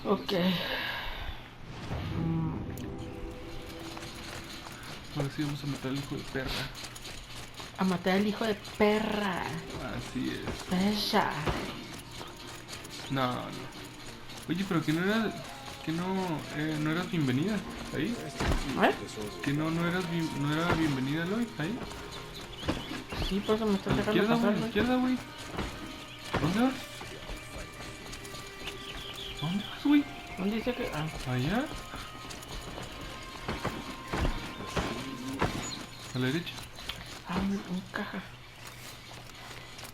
Ok. Ahora sí vamos a matar al hijo de perra. A matar al hijo de perra. Así es. Perra. No, no. Oye, pero que no era... Que no, no eras bienvenida ahí. ¿Eh? Que no era bienvenida Eloy ahí. Sí, por eso me A estás la dejando izquierda, güey, a pasar, la güey. izquierda, güey. ¿Dónde vas? ¿Dónde vas, güey? ¿Dónde dice que...? Ah, Allá. A la derecha. un caja.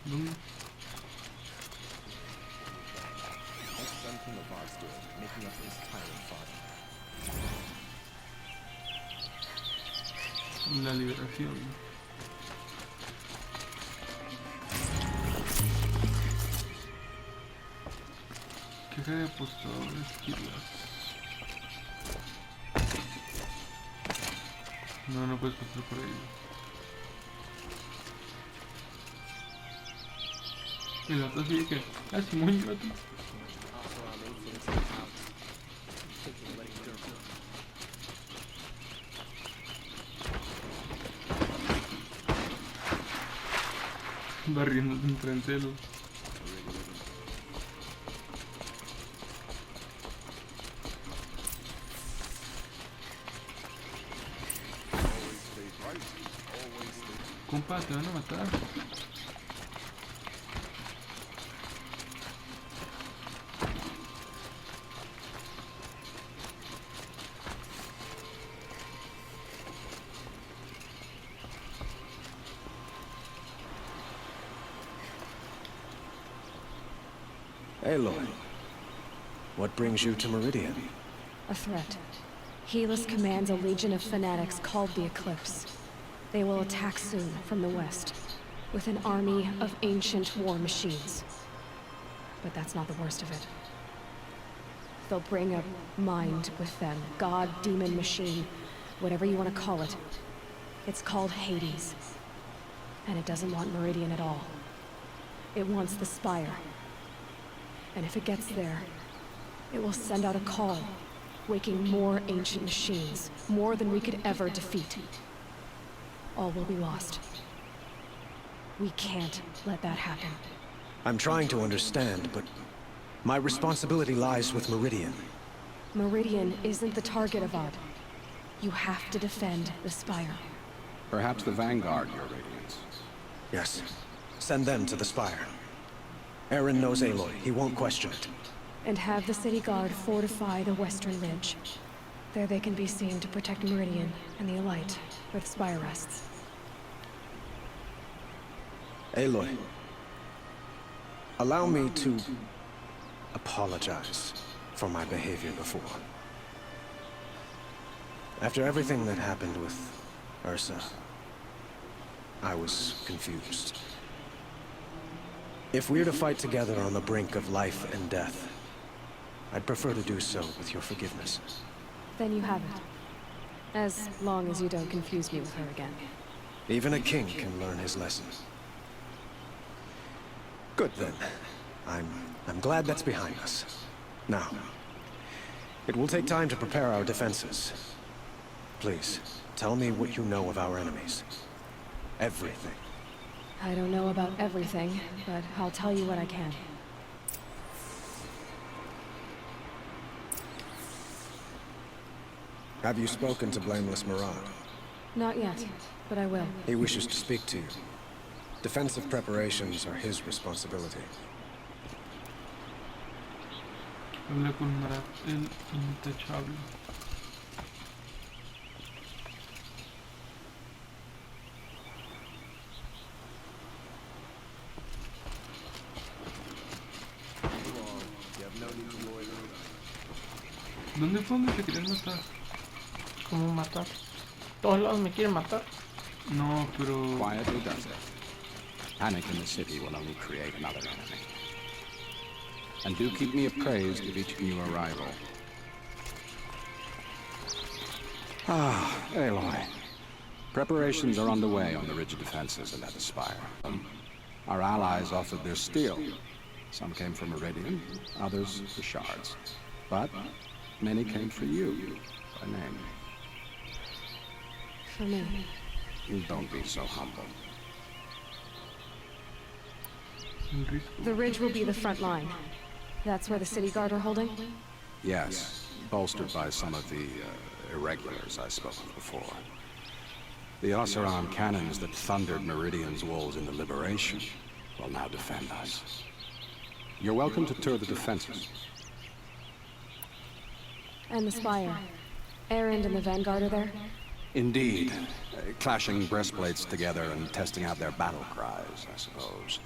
¿Dónde? La liberación. Queja de apostadores, kilos. No, no puedes pasar por ahí. El otro sí que... Ah, Simón, llévate. Barriéndote entre el celo. Compa, te van a matar. Aloy, what brings you to Meridian? A threat. Helis commands a legion of fanatics called the Eclipse. They will attack soon from the west, with an army of ancient war machines. But that's not the worst of it. They'll bring a mind with them, god, demon, machine, whatever you want to call it. It's called Hades. And it doesn't want Meridian at all. It wants the Spire. And if it gets there, it will send out a call, waking more ancient machines, more than we could ever defeat. All will be lost. We can't let that happen. I'm trying to understand, but my responsibility lies with Meridian. Meridian isn't the target, Avad. You have to defend the Spire. Perhaps the Vanguard, Your Radiance. Yes, send them to the Spire. Aaron knows Aloy. He won't question it. And have the City Guard fortify the Western Ridge. There they can be seen to protect Meridian and the Elite, where the Spire rests. Aloy, allow me to apologize for my behavior before. After everything that happened with Ursa, I was confused. If we're to fight together on the brink of life and death, I'd prefer to do so with your forgiveness. Then you have it. As long as you don't confuse me with her again. Even a king can learn his lesson. Good then. I'm glad that's behind us. Now, it will take time to prepare our defenses. Please, tell me what you know of our enemies. Everything. I don't know about everything, but I'll tell you what I can. Have you spoken to Blameless Marad? Not yet, but I will. He wishes to speak to you. Defensive preparations are his responsibility. Habla con Marat, el intachable. ¿Dónde fue donde te querían matar? ¿Cómo matar? Todos lados me quieren matar. No, pero... Quietly does it. Panic in the city will only create another enemy. And do keep me appraised of each new arrival. Ah, Aloy. Preparations are underway on the ridge defenses and at the Spire. Our allies offered their steel, Some came for Meridian, others for shards. But many came for you, by name. For me. Don't be so humble. The ridge will be the front line. That's where the city guard are holding? Yes, bolstered by some of the irregulars I spoke of before. The Oseram cannons that thundered Meridian's walls in the Liberation will now defend us. You're welcome to tour the defenses. And the spire. Erend and the Vanguard are there? Indeed. Clashing breastplates together and testing out their battle cries, I suppose.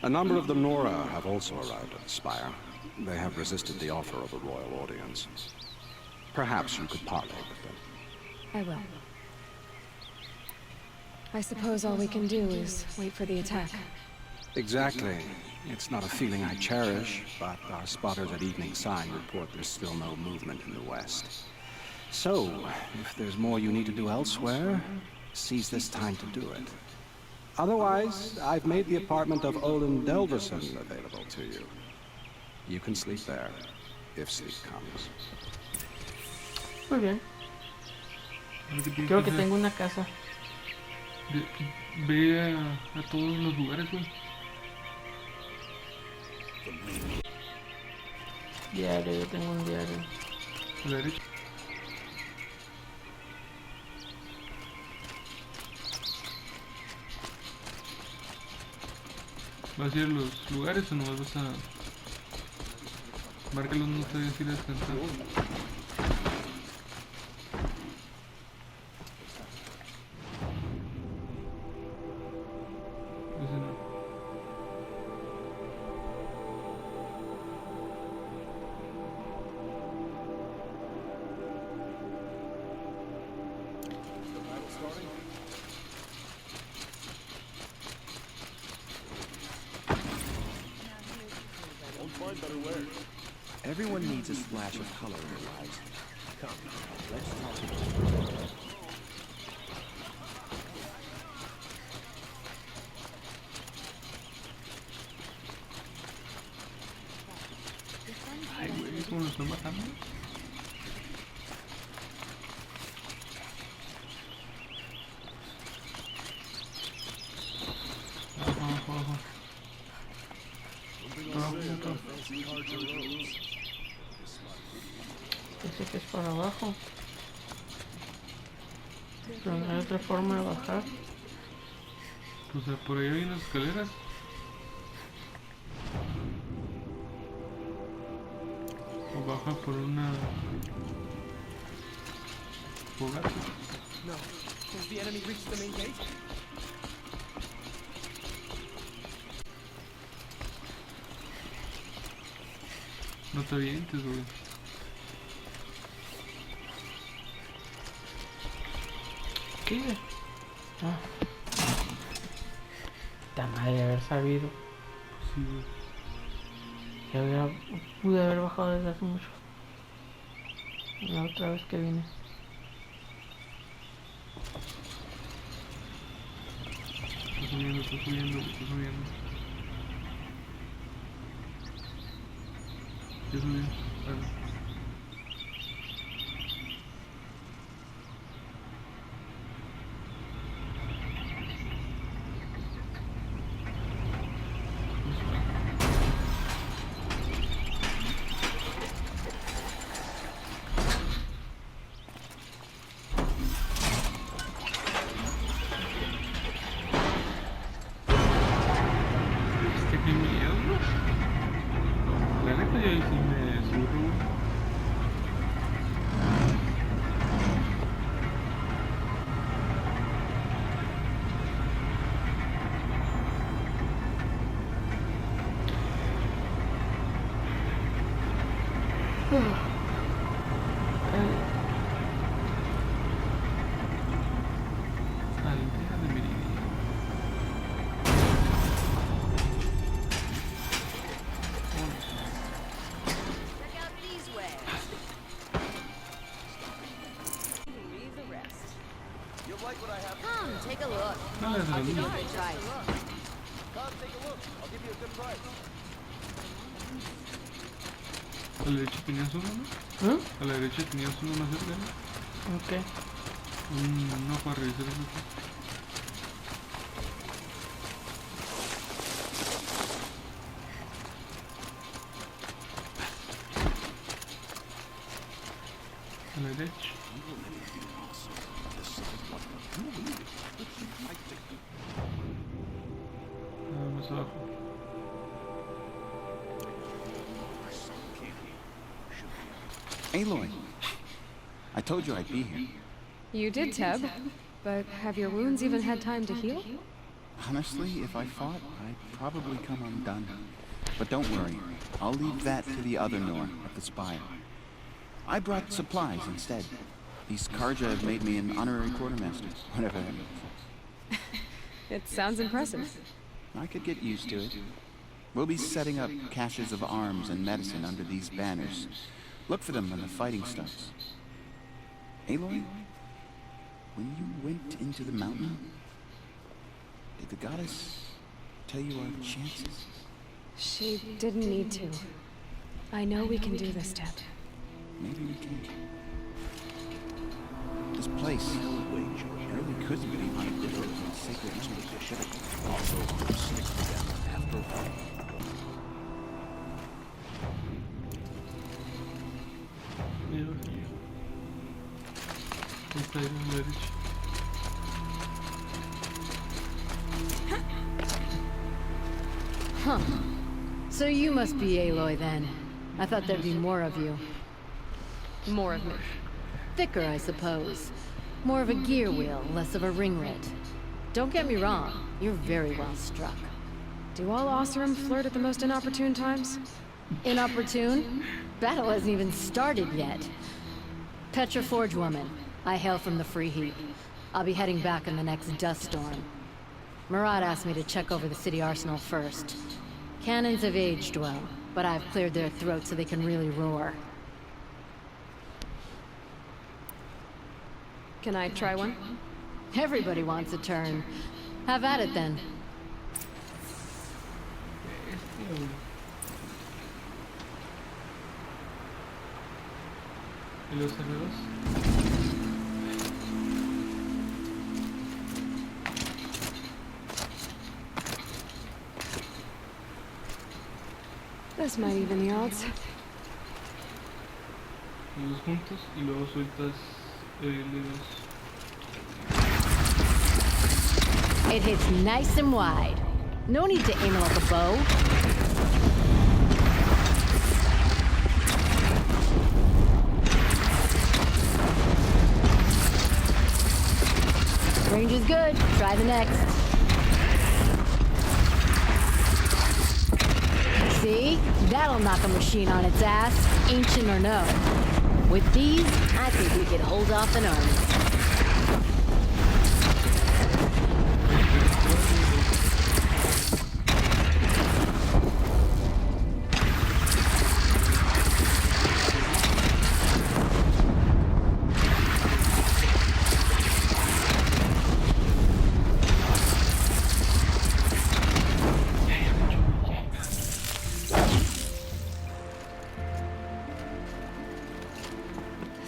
A number of the Nora have also arrived at the spire. They have resisted the offer of a royal audience. Perhaps you could parley with them. I will. I suppose all we can do is wait for the attack. Exactly. It's not a feeling I cherish, but our spotters at Evening Sign report there's still no movement in the west. So, if there's more you need to do elsewhere, seize this time to do it. Otherwise, I've made the apartment of Olin Delverson available to you. You can sleep there, if sleep comes. Muy bien. Creo que tengo una casa. Ve a todos los lugares, güey. Diario, yo tengo un diario. A la derecha. ¿Vas a ir a los lugares o no vas a...? Márcalos, no te decir a descansar. Ese no. Everyone needs a splash of color in their lives. Come, let's talk. Ay, güey, ¿cómo nos están matando? Abajo. Dice que es para abajo. Pero no hay otra forma de bajar. Pues por ahí hay unas escaleras. O baja por una fogata. No. Has the enemy reached the main gate? No te avientes, güey. ¿Qué? Ah. Puta madre, haber sabido. Sí, güey. Pude haber bajado desde hace mucho. La otra vez que vine. Está subiendo. Ya subió. Vale. Qué miedo. La neta yo ahí sí me surro. Aldea de Meridian. Check out these wares. Read the rest. You'll like what I have. Come, take a look. No le hagas I'll lo give you mismo. a good price. Come take a look. I'll give you a good price. A la derecha tenías uno, ¿no? A la derecha tenías uno más cerca, ¿no? Ok. No, para revisar eso aquí. A la derecha. Más abajo. Aloy, I told you I'd be here. You did, Teb. But have your wounds even had time to heal? Honestly, if I fought, I'd probably come undone. But don't worry, I'll leave that to the other Nor at the Spire. I brought supplies instead. These Karja have made me an honorary quartermaster, whatever that means. It sounds impressive. I could get used to it. We'll be setting up caches of arms and medicine under these banners. Look for them when the fighting starts. Aloy, when you went into the mountain, did the goddess tell you our chances? She didn't need to. I know we can do this, Teb. Maybe we can. This place really could be my literal sacred mountain. Also, stick to them after all. Mira, está ahí a la derecha. Huh. So you must be Aloy then. I thought there'd be more of you. More of me. Thicker, I suppose. More of a gear wheel, less of a ringlet. Don't get me wrong, you're very well struck. Do all Oseram flirt at the most inopportune times? Inopportune? Battle hasn't even started yet. Petra Forge woman. I hail from the Free Heap. I'll be heading back in the next dust storm. Murad asked me to check over the city arsenal first. Cannons have aged well, but I've cleared their throats so they can really roar. Can I try one? Everybody wants a turn. Have at it then. ¿Y los herreros? This might even the odds. Los juntos y luego sueltas dedos. It hits nice and wide. No need to aim it like a bow. Range is good. Try the next. See? That'll knock a machine on its ass, ancient or no. With these, I think we could hold off an army.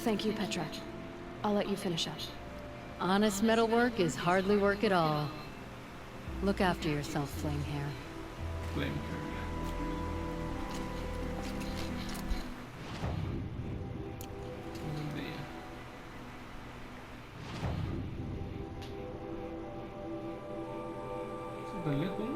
Thank you, Petra. I'll let you finish up. Honest metalwork is hardly work at all. Look after yourself, Flame Hair. Flame hair. ¿Dónde ya? ¿Está tan lejos?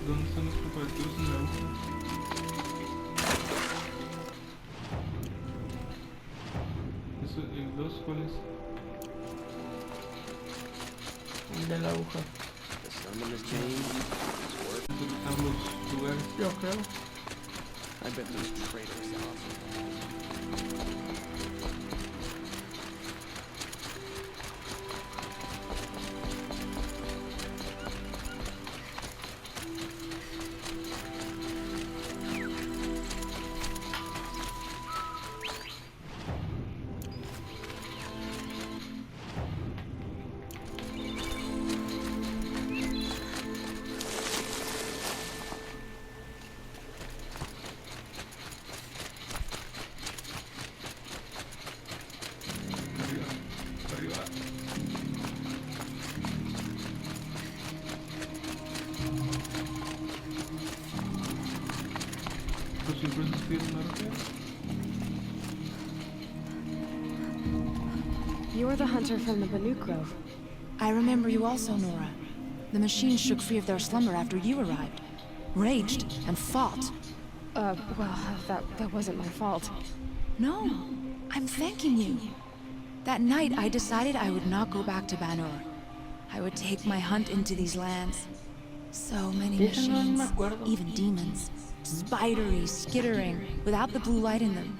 ¿Dónde están los preparativos en la hoja? Eso, el 2, ¿cuál es? El de la aguja. Están los lugares. Yo creo. I bet those traitors are. pues siempre se estuvieron arrojeando. You're the hunter from the Banuk Grove. I remember you also, Nora. The machines shook free of their slumber after you arrived. Raged and fought. Well, that wasn't my fault. No, I'm thanking you. That night, I decided I would not go back to Banur. I would take my hunt into these lands. So many machines, even demons. Spidery, skittering, without the blue light in them.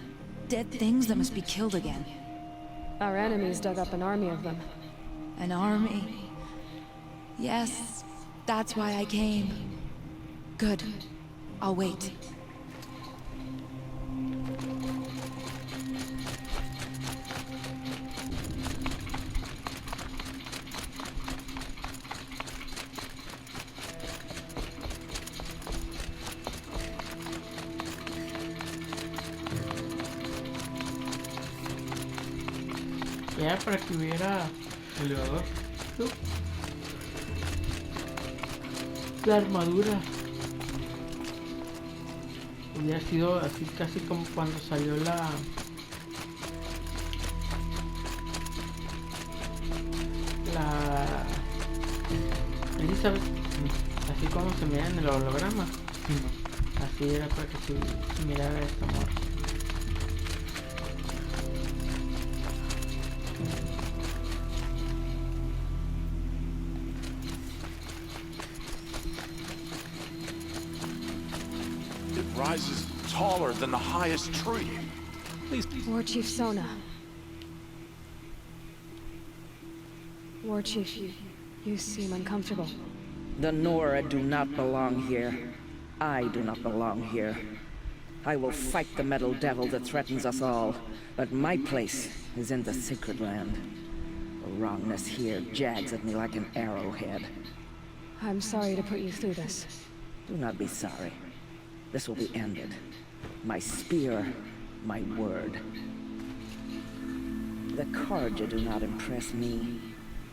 Dead things that must be killed again. Our enemies dug up an army of them. An army. Yes, that's why I came. Good. I'll wait. Ya para que hubiera Elevador. la armadura. Hubiera sido así casi como cuando salió la Elizabeth, así como se mira en el holograma. Sí, no. Así era para que se mirara esta morra. It rises taller than the highest tree. War Chief Sona. War Chief, you seem uncomfortable. The Nora do not belong here. I do not belong here. I will fight the metal devil that threatens us all, but my place is in the sacred land. The wrongness here jags at me like an arrowhead. I'm sorry to put you through this. Do not be sorry. This will be ended. My spear, my word. The Karja do not impress me.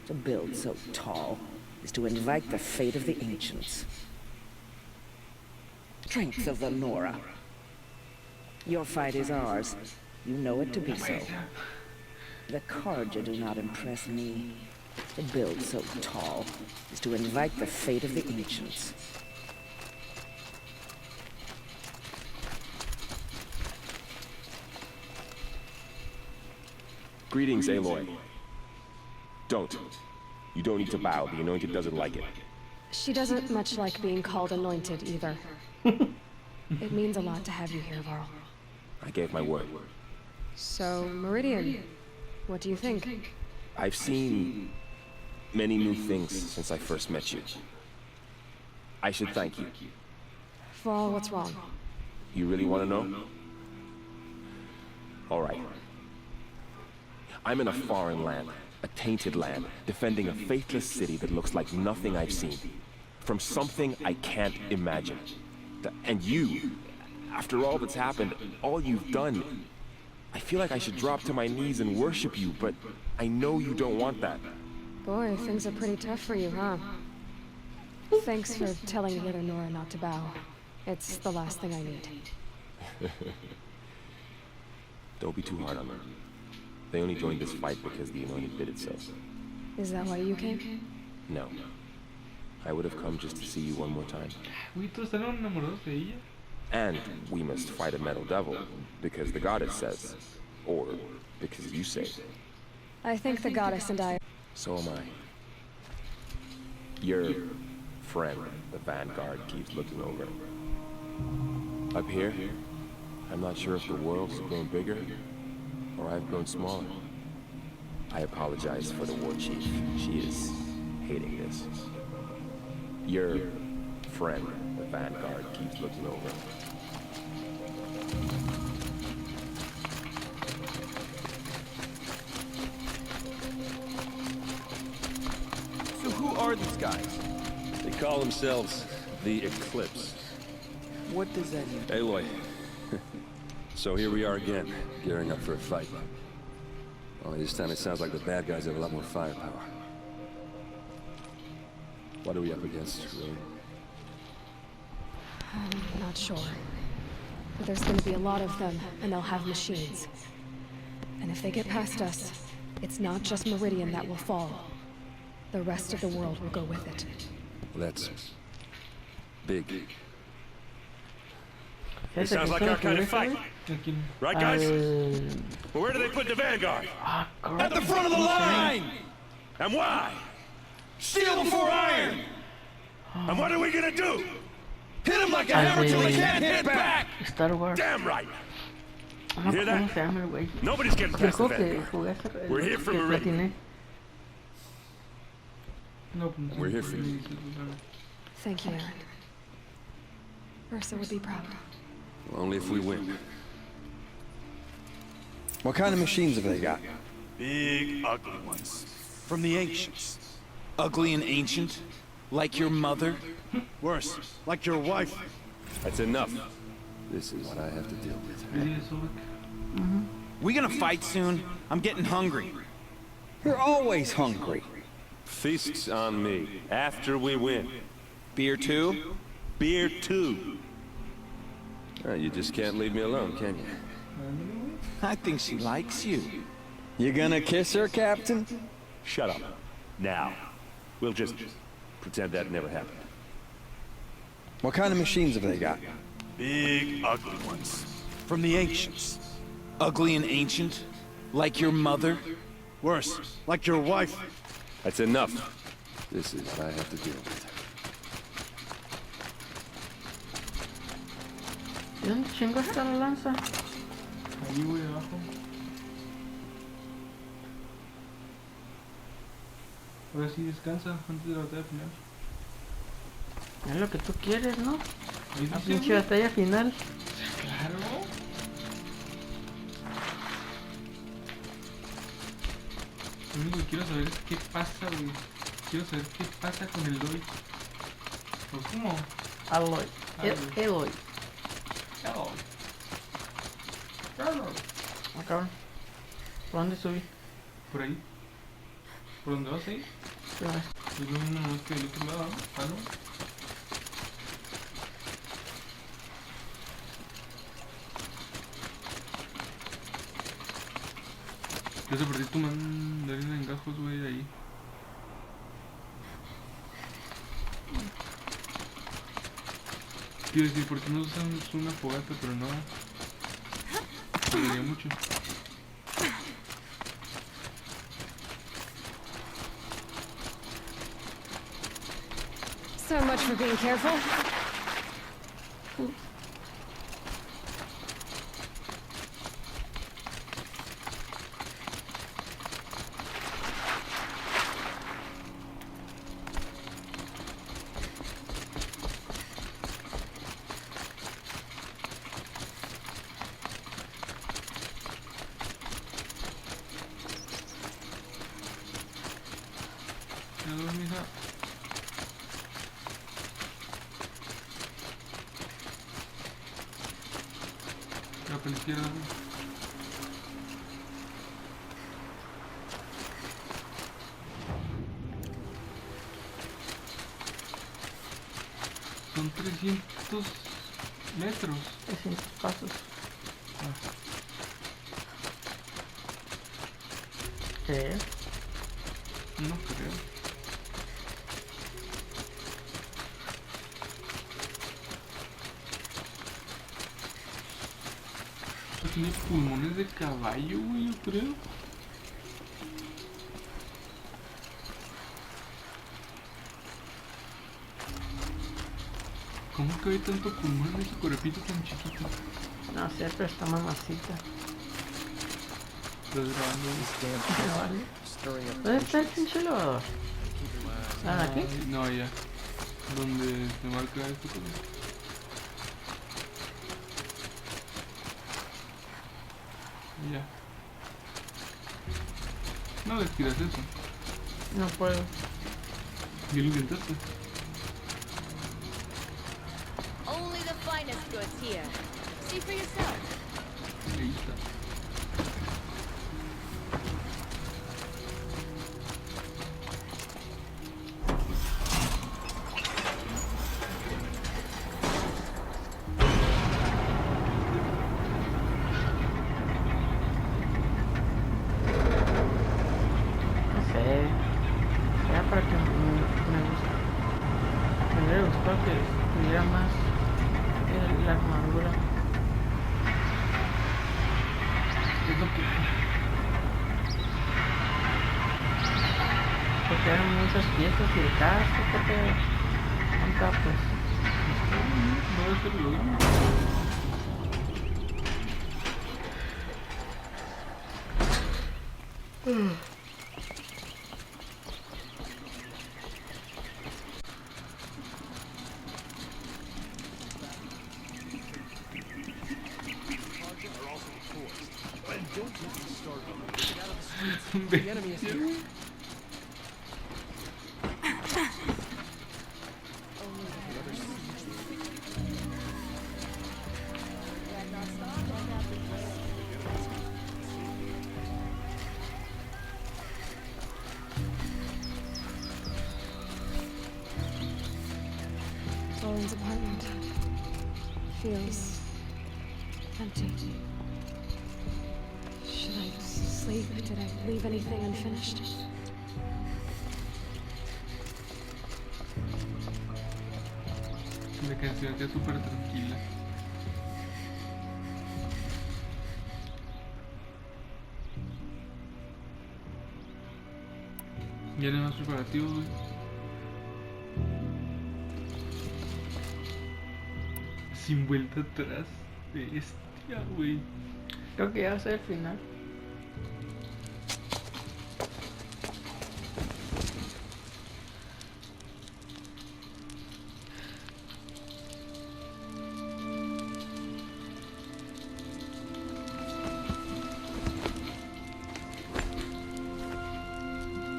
To build so tall is to invite the fate of the ancients. Strength of the Nora. Your fight is ours. You know it to be so. The Karja do not impress me. To build so tall is to invite the fate of the ancients. Greetings, Aloy. Don't. You don't need to bow. The Anointed doesn't like it. She doesn't much like being called anointed either. It means a lot to have you here, Varl. I gave my word. So, Meridian, what do you think? I've seen many new things since I first met you. I should thank you. Varl, what's wrong? You really want to know? All right. I'm in a foreign land, a tainted land, defending a faithless city that looks like nothing I've seen. From something I can't imagine. And you, after all that's happened, all you've done, I feel like I should drop to my knees and worship you, but I know you don't want that. Boy, things are pretty tough for you, huh? Thanks for telling the other Nora not to bow. It's the last thing I need. Don't be too hard on them. They only joined this fight because the Anointed did it so. Is that why you came? No. I would have come just to see you one more time. Uy, todos están enamorados de ella. And we must fight a metal devil, because the goddess says. Or because you say. I think the goddess and I... So am I. Your friend, the Vanguard, keeps looking over. Up here, I'm not sure if the world's grown bigger, or I've grown smaller. I apologize for the war chief. She is hating this. Your friend, the Vanguard, keeps looking over. So who are these guys? They call themselves the Eclipse. What does that mean? Aloy. So here we are again, gearing up for a fight. Only this time it sounds like the bad guys have a lot more firepower. What are we up against, really? I'm not sure. But there's gonna be a lot of them, and they'll have machines. And if they get past us, it's not just Meridian that will fall. The rest of the world will go with it. That's big. It sounds like our kind of fight. Right, guys? Well, where do they put the Vanguard? At the front of the line! And why? Steel before iron! And what are we gonna do? Hit him like a hammer till he can't hit back! Star Wars. Damn right! No, You hear ¿cómo that? se llama el güey? Nobody's getting El past the juego que Vanguard. jugué hace- We're here for que Meridian. platiné. No, pues, We're here for you. Thank you, Aaron. Ursa would be proud. Only if we win. What kind of machines have they got? Big, ugly ones. From the ancients. Ugly and ancient? Like your mother? Worse, like your wife. That's enough. This is what I have to deal with. We gonna fight soon? I'm getting hungry. You're always hungry. Feasts on me. After we win. Beer too? Beer too. You just can't leave me alone, can you? I think she likes you. You gonna kiss her, Captain? Shut up. Now. We'll just pretend that never happened. What kind of machines have they got? Big, ugly ones. From the ancients. Ugly and ancient? Like your mother? Worse, like your wife. That's enough. This is what I have to deal with. ¿Y dónde chingo está la lanza? Ahí, güey, abajo. A ver si descansa antes de la batalla final. Es lo que tú quieres, ¿no? Ahí La dice, pinche güey. batalla final. Claro. Lo único que quiero saber es qué pasa, güey. Quiero saber qué pasa con el Lloyd. ¿O cómo? Aloy. Eloy. Hello. Hello. Ah, cabrón. ¿Por dónde subí? Por ahí. ¿Por dónde vas ahí? Sí, va. Es lo mismo nomás que del otro lado, ¿no? Ah, ¿no? Yo se perdí tu mandarina en gajos, güey, de ahí. Quiero decir, ¿por qué no usamos una fogata, pero no? Sería mucho. So much for being careful. Ya dos, mija. Ya por la izquierda, güey. Son 300 metros. 300 pasos. ¿Qué? No creo. Esto tiene pulmones de caballo, güey, yo creo. ¿Cómo que hay tanto pulmón en ese cuerpito tan chiquito? No sé, pero está mamacita. Estás grabando, güey. No vale. ¿Dónde está el pinche elevador? ¿Ah, aquí? No, allá. Donde te marca esto todo. Ya. No despidas eso. No puedo. ¿Ya lo intentaste? Only the finest goods here. See for yourself. Ahí está. la armadura. Es lo que... Porque eran muchas piezas y el casco que te... Acá pues... No debe ser lo mismo. Owen's apartment feels empty. Should I sleep? Did I leave anything unfinished? La canción está súper tranquila. Ya no hay más preparativos, güey. Sin vuelta atrás. Bestia, güey. Creo que ya va a ser el final.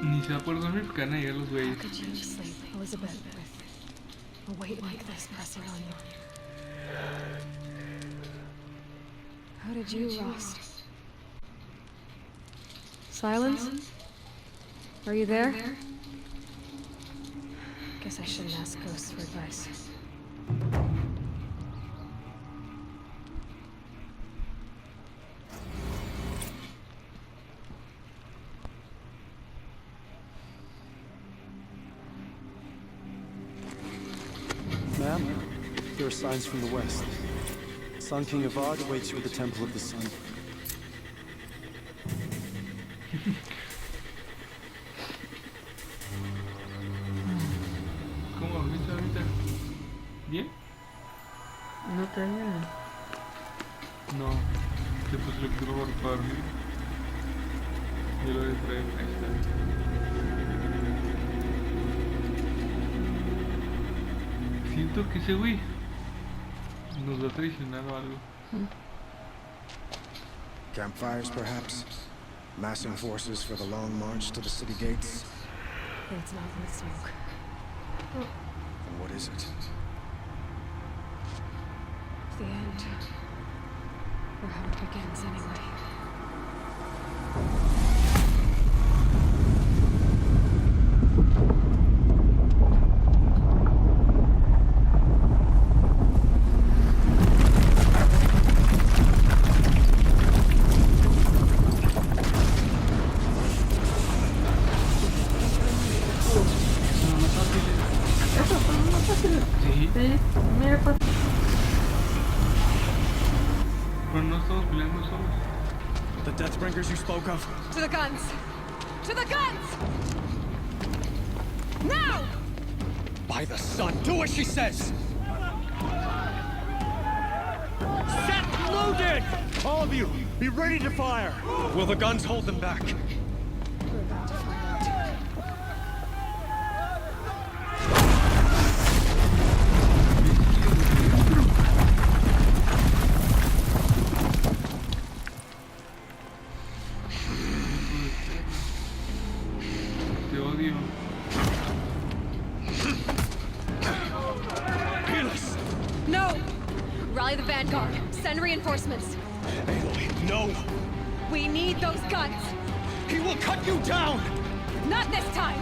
Ni se va a poder dormir porque van a llegar los güeyes. How could you sleep, Elizabeth, with a weight like this pressing on you? How did you rust? Silence? Are you there? Guess I shouldn't ask ghosts for advice. Ma'am, there are signs from the west. Sun King Avad awaits you at the Temple of the Sun. ¿Cómo dormiste ahorita? ¿Bien? No te viene. No, te puse lo que quiero para dormir. Yo lo distraí, ahí está. Siento que ese güey nos va a traicionar o algo. Campfires, perhaps? Massing forces for the long march to the city gates? It's not with smoke. Then what is it? The end. Or how it begins, anyway. The Deathbringers you spoke of? To the guns! To the guns! Now! By the sun, do as she says! Set loaded! All of you, be ready to fire! Will the guns hold them back? We're about to find out. Te odio. No! Rally the Vanguard. Send reinforcements. Aloy, no! We need those guns! He will cut you down! Not this time!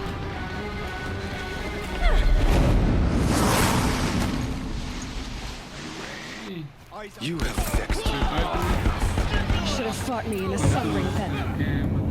You have fixed me. Should have fought me in a sun ring then.